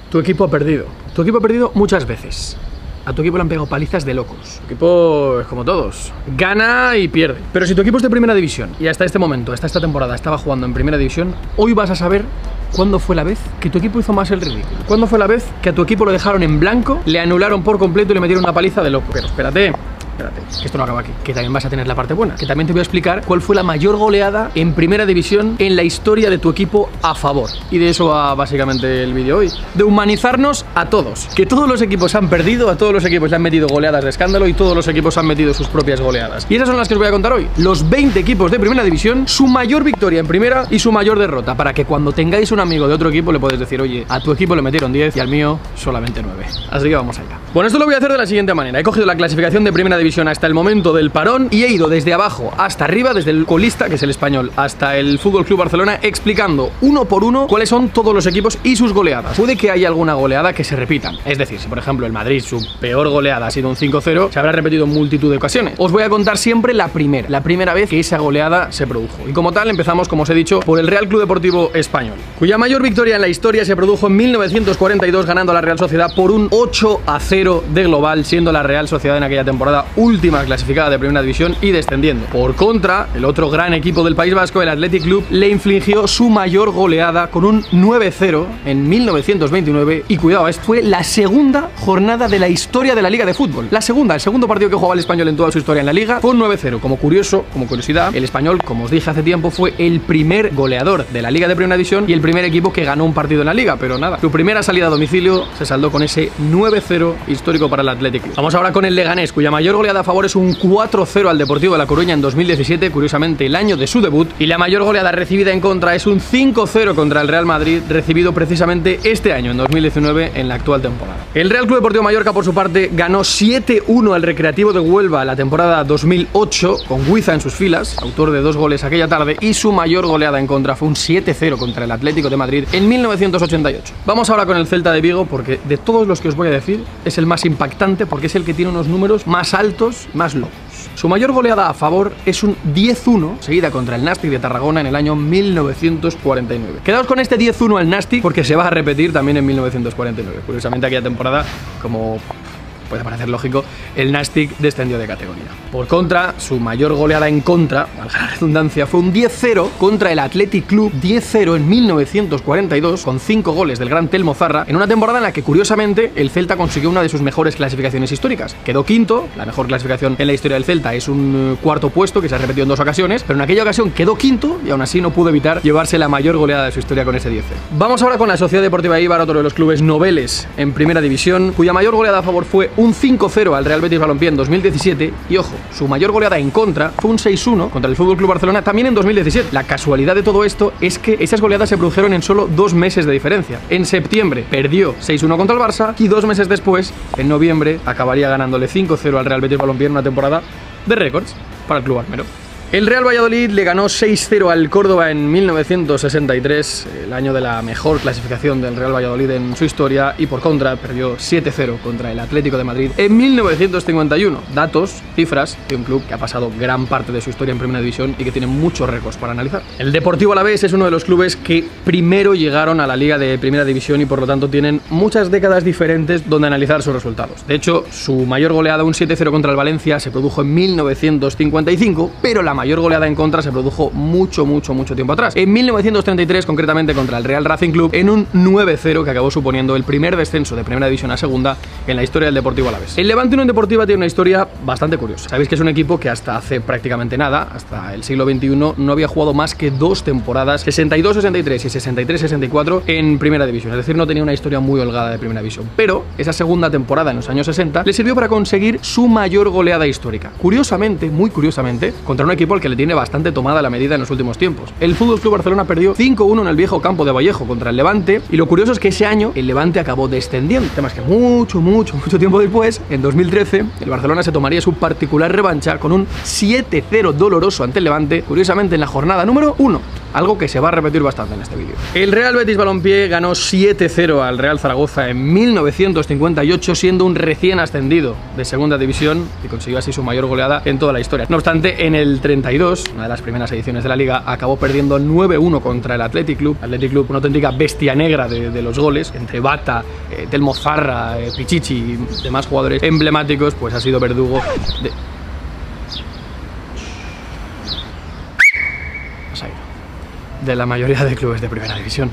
Tu equipo ha perdido. Tu equipo ha perdido muchas veces. A tu equipo le han pegado palizas de locos. Tu equipo es como todos, gana y pierde. Pero si tu equipo es de primera división y hasta este momento, hasta esta temporada, estaba jugando en primera división, hoy vas a saber cuándo fue la vez que tu equipo hizo más el ridículo. ¿Cuándo fue la vez que a tu equipo lo dejaron en blanco, le anularon por completo y le metieron una paliza de loco? Pero espérate, que esto no acaba aquí, que también vas a tener la parte buena, que también te voy a explicar cuál fue la mayor goleada en primera división en la historia de tu equipo a favor. Y de eso va básicamente el vídeo hoy, de humanizarnos a todos, que todos los equipos han perdido, a todos los equipos le han metido goleadas de escándalo y todos los equipos han metido sus propias goleadas. Y esas son las que os voy a contar hoy, los 20 equipos de primera división, su mayor victoria en primera y su mayor derrota, para que cuando tengáis un amigo de otro equipo le podéis decir, oye, a tu equipo le metieron 10 y al mío solamente 9. Así que vamos allá. Bueno, esto lo voy a hacer de la siguiente manera. He cogido la clasificación de primera división hasta el momento del parón y he ido desde abajo hasta arriba, desde el colista, que es el Español, hasta el Fútbol Club Barcelona, explicando uno por uno cuáles son todos los equipos y sus goleadas. Puede que haya alguna goleada que se repitan, es decir, si por ejemplo el Madrid, su peor goleada ha sido un 5-0, se habrá repetido en multitud de ocasiones. Os voy a contar siempre la primera vez que esa goleada se produjo. Y como tal, empezamos, como os he dicho, por el Real Club Deportivo Español, cuya mayor victoria en la historia se produjo en 1942, ganando a la Real Sociedad por un 8-0 de global, siendo la Real Sociedad en aquella temporada última clasificada de primera división y descendiendo. Por contra, el otro gran equipo del País Vasco, el Athletic Club, le infligió su mayor goleada con un 9-0 en 1929 y cuidado, esto fue la segunda jornada de la historia de la Liga de Fútbol. El segundo partido que jugaba el Español en toda su historia en la Liga fue un 9-0. Como curiosidad, el Español, como os dije hace tiempo, fue el primer goleador de la Liga de Primera División y el primer equipo que ganó un partido en la Liga, pero nada, su primera salida a domicilio se saldó con ese 9-0 histórico para el Athletic Club. Vamos ahora con el Leganés, cuya mayor goleada a favor es un 4-0 al Deportivo de La Coruña en 2017, curiosamente el año de su debut, y la mayor goleada recibida en contra es un 5-0 contra el Real Madrid, recibido precisamente este año, en 2019, en la actual temporada. El Real Club Deportivo Mallorca, por su parte, ganó 7-1 al Recreativo de Huelva la temporada 2008, con Guiza en sus filas, autor de 2 goles aquella tarde, y su mayor goleada en contra fue un 7-0 contra el Atlético de Madrid en 1988. Vamos ahora con el Celta de Vigo, porque de todos los que os voy a decir, es el más impactante, porque es el que tiene unos números más altos, más locos. Su mayor goleada a favor es un 10-1, seguida contra el Nàstic de Tarragona en el año 1949. Quedaos con este 10-1 al Nàstic porque se va a repetir también en 1949. Curiosamente aquella temporada, como puede parecer lógico, el Nàstic descendió de categoría. Por contra, su mayor goleada en contra, valga la redundancia, fue un 10-0 contra el Athletic Club, 10-0 en 1942, con 5 goles del gran Telmo Zarra, en una temporada en la que, curiosamente, el Celta consiguió una de sus mejores clasificaciones históricas. Quedó quinto, la mejor clasificación en la historia del Celta es un cuarto puesto, que se ha repetido en 2 ocasiones, pero en aquella ocasión quedó quinto y aún así no pudo evitar llevarse la mayor goleada de su historia con ese 10-0. Vamos ahora con la Sociedad Deportiva Eibar, otro de los clubes noveles en primera división, cuya mayor goleada a favor fue un 5-0 al Real Betis Balompié en 2017 y, ojo, su mayor goleada en contra fue un 6-1 contra el Fútbol Club Barcelona también en 2017. La casualidad de todo esto es que esas goleadas se produjeron en solo 2 meses de diferencia. En septiembre perdió 6-1 contra el Barça y 2 meses después, en noviembre, acabaría ganándole 5-0 al Real Betis Balompié en una temporada de récords para el club armero. El Real Valladolid le ganó 6-0 al Córdoba en 1963, el año de la mejor clasificación del Real Valladolid en su historia, y por contra perdió 7-0 contra el Atlético de Madrid en 1951. Datos, cifras de un club que ha pasado gran parte de su historia en primera división y que tiene muchos récords para analizar. El Deportivo Alavés es uno de los clubes que primero llegaron a la Liga de Primera División y por lo tanto tienen muchas décadas diferentes donde analizar sus resultados. De hecho, su mayor goleada, un 7-0 contra el Valencia, se produjo en 1955, pero la mayor goleada en contra se produjo mucho tiempo atrás, en 1933, concretamente contra el Real Racing Club, en un 9-0 que acabó suponiendo el primer descenso de primera división a segunda en la historia del Deportivo Alavés. El Levante Unión Deportiva tiene una historia bastante curiosa. Sabéis que es un equipo que hasta hace prácticamente nada, hasta el siglo XXI, no había jugado más que 2 temporadas, 62-63 y 63-64 en primera división, es decir, no tenía una historia muy holgada de primera división, pero esa segunda temporada en los años 60 le sirvió para conseguir su mayor goleada histórica, curiosamente, muy curiosamente, contra un equipo al que le tiene bastante tomada la medida en los últimos tiempos. El Fútbol Club Barcelona perdió 5-1 en el viejo campo de Vallejo contra el Levante, y lo curioso es que ese año el Levante acabó descendiendo. El tema es que mucho tiempo después, en 2013, el Barcelona se tomaría su particular revancha con un 7-0 doloroso ante el Levante, curiosamente en la jornada número 1. algo que se va a repetir bastante en este vídeo. El Real Betis Balompié ganó 7-0 al Real Zaragoza en 1958, siendo un recién ascendido de segunda división y consiguió así su mayor goleada en toda la historia. No obstante, en el 32, una de las primeras ediciones de la liga, acabó perdiendo 9-1 contra el Athletic Club. Athletic Club, una auténtica bestia negra de los goles, entre Bata, Telmo Zarra, Pichichi y demás jugadores emblemáticos, pues ha sido verdugo de la mayoría de clubes de primera división.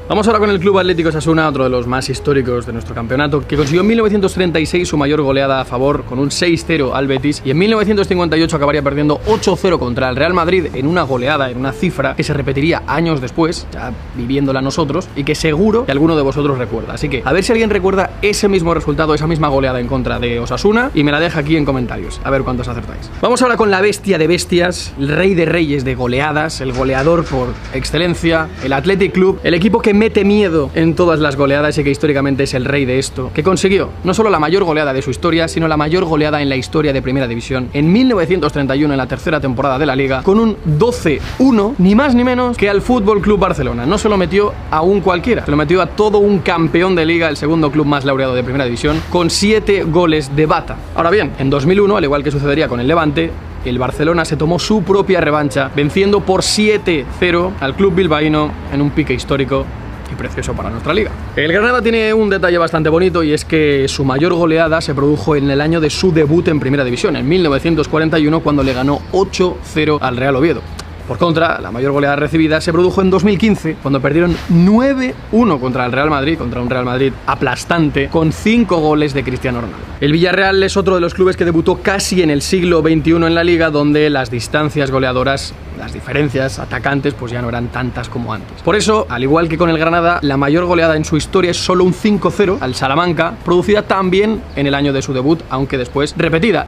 Vamos ahora con el Club Atlético Osasuna, otro de los más históricos de nuestro campeonato, que consiguió en 1936 su mayor goleada a favor con un 6-0 al Betis, y en 1958 acabaría perdiendo 8-0 contra el Real Madrid en una goleada, en una cifra que se repetiría años después, ya viviéndola nosotros, y que seguro que alguno de vosotros recuerda. Así que a ver si alguien recuerda ese mismo resultado, esa misma goleada en contra de Osasuna, y me la deja aquí en comentarios, a ver cuántos acertáis. Vamos ahora con la bestia de bestias, el rey de reyes de goleadas, el goleador por excelencia, el Athletic Club, el equipo que mete miedo en todas las goleadas y que históricamente es el rey de esto, que consiguió no solo la mayor goleada de su historia, sino la mayor goleada en la historia de Primera División en 1931, en la tercera temporada de la Liga, con un 12-1, ni más ni menos que al Fútbol Club Barcelona. No se lo metió a un cualquiera, se lo metió a todo un campeón de Liga, el segundo club más laureado de Primera División, con 7 goles de Bata. Ahora bien, en 2001, al igual que sucedería con el Levante, el Barcelona se tomó su propia revancha, venciendo por 7-0 al club bilbaíno en un pique histórico y precioso para nuestra liga. El Granada tiene un detalle bastante bonito, y es que su mayor goleada se produjo en el año de su debut en Primera División, en 1941, cuando le ganó 8-0 al Real Oviedo. Por contra, la mayor goleada recibida se produjo en 2015, cuando perdieron 9-1 contra el Real Madrid, contra un Real Madrid aplastante, con 5 goles de Cristiano Ronaldo. El Villarreal es otro de los clubes que debutó casi en el siglo XXI en la Liga, donde las distancias goleadoras, las diferencias atacantes, pues ya no eran tantas como antes. Por eso, al igual que con el Granada, la mayor goleada en su historia es solo un 5-0 al Salamanca, producida también en el año de su debut, aunque después repetida.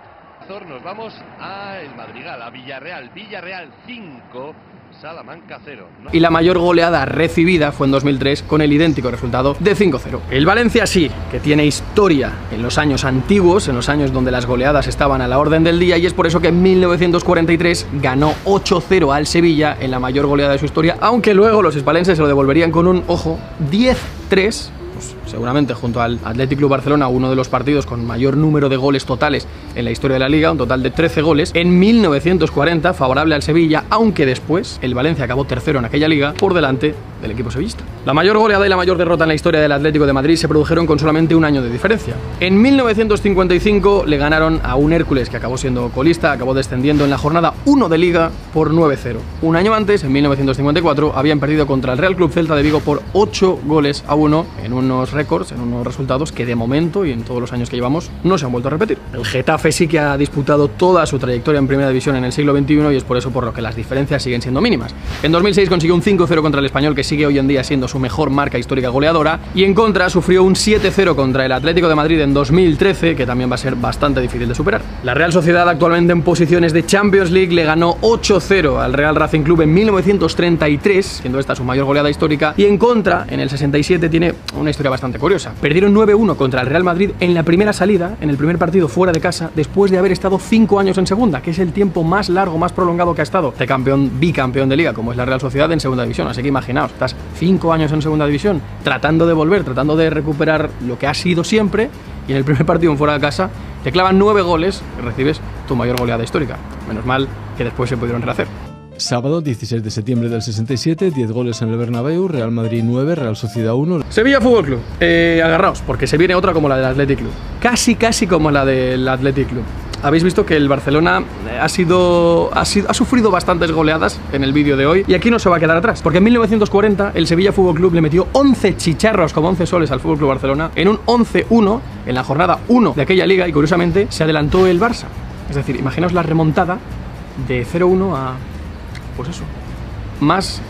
Nos vamos a el Madrigal, a Villarreal. Villarreal 5, Salamanca 0. Y la mayor goleada recibida fue en 2003, con el idéntico resultado de 5-0. El Valencia sí, que tiene historia en los años antiguos, en los años donde las goleadas estaban a la orden del día, y es por eso que en 1943 ganó 8-0 al Sevilla en la mayor goleada de su historia, aunque luego los hispalenses se lo devolverían con un, ojo, 10-3. Pues seguramente junto al Athletic Club Barcelona, uno de los partidos con mayor número de goles totales en la historia de la Liga, un total de 13 goles, en 1940, favorable al Sevilla, aunque después el Valencia acabó tercero en aquella liga, por delante del equipo sevillista. La mayor goleada y la mayor derrota en la historia del Atlético de Madrid se produjeron con solamente un año de diferencia. En 1955 le ganaron a un Hércules que acabó siendo colista, acabó descendiendo en la jornada 1 de Liga por 9-0. Un año antes, en 1954, habían perdido contra el Real Club Celta de Vigo por 8-1 en unos récords, en unos resultados que de momento y en todos los años que llevamos no se han vuelto a repetir. El Getafe sí que ha disputado toda su trayectoria en Primera División en el siglo XXI, y es por eso por lo que las diferencias siguen siendo mínimas. En 2006 consiguió un 5-0 contra el Español, que sigue hoy en día siendo su mejor marca histórica goleadora, y en contra sufrió un 7-0 contra el Atlético de Madrid en 2013, que también va a ser bastante difícil de superar. La Real Sociedad, actualmente en posiciones de Champions League, le ganó 8-0 al Real Racing Club en 1933, siendo esta su mayor goleada histórica, y en contra, en el 67, tiene una historia bastante curiosa. Perdieron 9-1 contra el Real Madrid en la primera salida, en el primer partido fuera de casa, después de haber estado 5 años en segunda, que es el tiempo más largo, más prolongado que ha estado de campeón, bicampeón de Liga, como es la Real Sociedad, en segunda división. Así que imaginaos, estás 5 años en segunda división, tratando de volver, tratando de recuperar lo que ha sido siempre, y en el primer partido fuera de casa te clavan 9 goles y recibes tu mayor goleada histórica. Menos mal que después se pudieron rehacer. Sábado 16 de septiembre del 67, 10 goles en el Bernabéu, Real Madrid 9, Real Sociedad 1. Sevilla Fútbol Club, agarraos, porque se viene otra como la del Athletic Club. Casi como la del Athletic Club. Habéis visto que el Barcelona ha sufrido bastantes goleadas en el vídeo de hoy, y aquí no se va a quedar atrás, porque en 1940 el Sevilla Fútbol Club le metió 11 chicharros, como 11 soles, al Fútbol Club Barcelona en un 11-1 en la jornada 1 de aquella liga, y curiosamente se adelantó el Barça. Es decir, imaginaos la remontada de 0-1 a, pues eso, más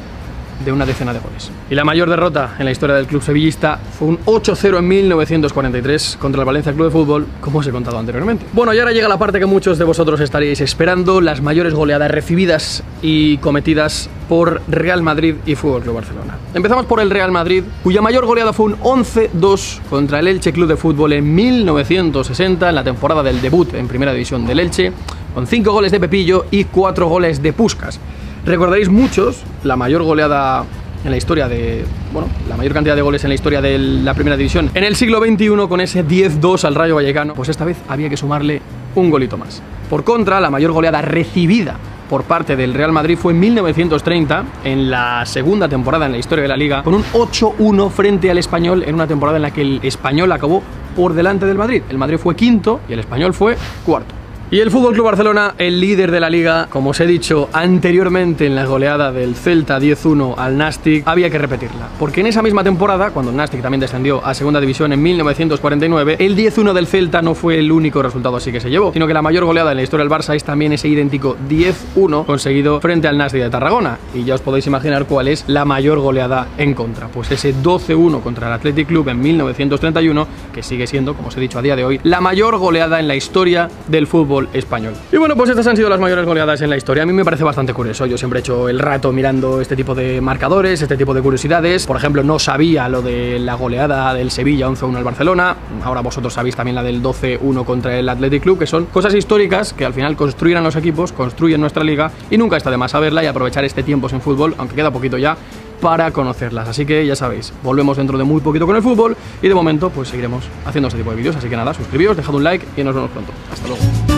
de una decena de goles. Y la mayor derrota en la historia del club sevillista fue un 8-0 en 1943 contra el Valencia Club de Fútbol, como os he contado anteriormente. Bueno, y ahora llega la parte que muchos de vosotros estaríais esperando, las mayores goleadas recibidas y cometidas por Real Madrid y Fútbol Club Barcelona. Empezamos por el Real Madrid, cuya mayor goleada fue un 11-2 contra el Elche Club de Fútbol en 1960, en la temporada del debut en Primera División del Elche, con 5 goles de Pepillo y 4 goles de Puskás. Recordaréis muchos la mayor goleada en la historia de... bueno, la mayor cantidad de goles en la historia de la primera división en el siglo XXI, con ese 10-2 al Rayo Vallecano. Pues esta vez había que sumarle un golito más. Por contra, la mayor goleada recibida por parte del Real Madrid fue en 1930, en la segunda temporada en la historia de la Liga, con un 8-1 frente al Español, en una temporada en la que el Español acabó por delante del Madrid. El Madrid fue quinto y el Español fue cuarto. Y el FC Barcelona, el líder de la Liga, como os he dicho anteriormente en la goleada del Celta 10-1 al Nàstic, había que repetirla. Porque en esa misma temporada, cuando el Nàstic también descendió a segunda división en 1949, el 10-1 del Celta no fue el único resultado así que se llevó, sino que la mayor goleada en la historia del Barça es también ese idéntico 10-1 conseguido frente al Nàstic de Tarragona. Y ya os podéis imaginar cuál es la mayor goleada en contra. Pues ese 12-1 contra el Athletic Club en 1931, que sigue siendo, como os he dicho a día de hoy, la mayor goleada en la historia del fútbol español. Y bueno, pues estas han sido las mayores goleadas en la historia. A mí me parece bastante curioso. Yo siempre he hecho el rato mirando este tipo de marcadores, este tipo de curiosidades. Por ejemplo, no sabía lo de la goleada del Sevilla 11-1 al Barcelona. Ahora vosotros sabéis también la del 12-1 contra el Athletic Club, que son cosas históricas que al final construyen a los equipos, construyen nuestra liga, y nunca está de más saberla y aprovechar este tiempo sin fútbol, aunque queda poquito ya, para conocerlas. Así que ya sabéis, volvemos dentro de muy poquito con el fútbol y de momento pues seguiremos haciendo este tipo de vídeos. Así que nada, suscribíos, dejad un like y nos vemos pronto. Hasta luego.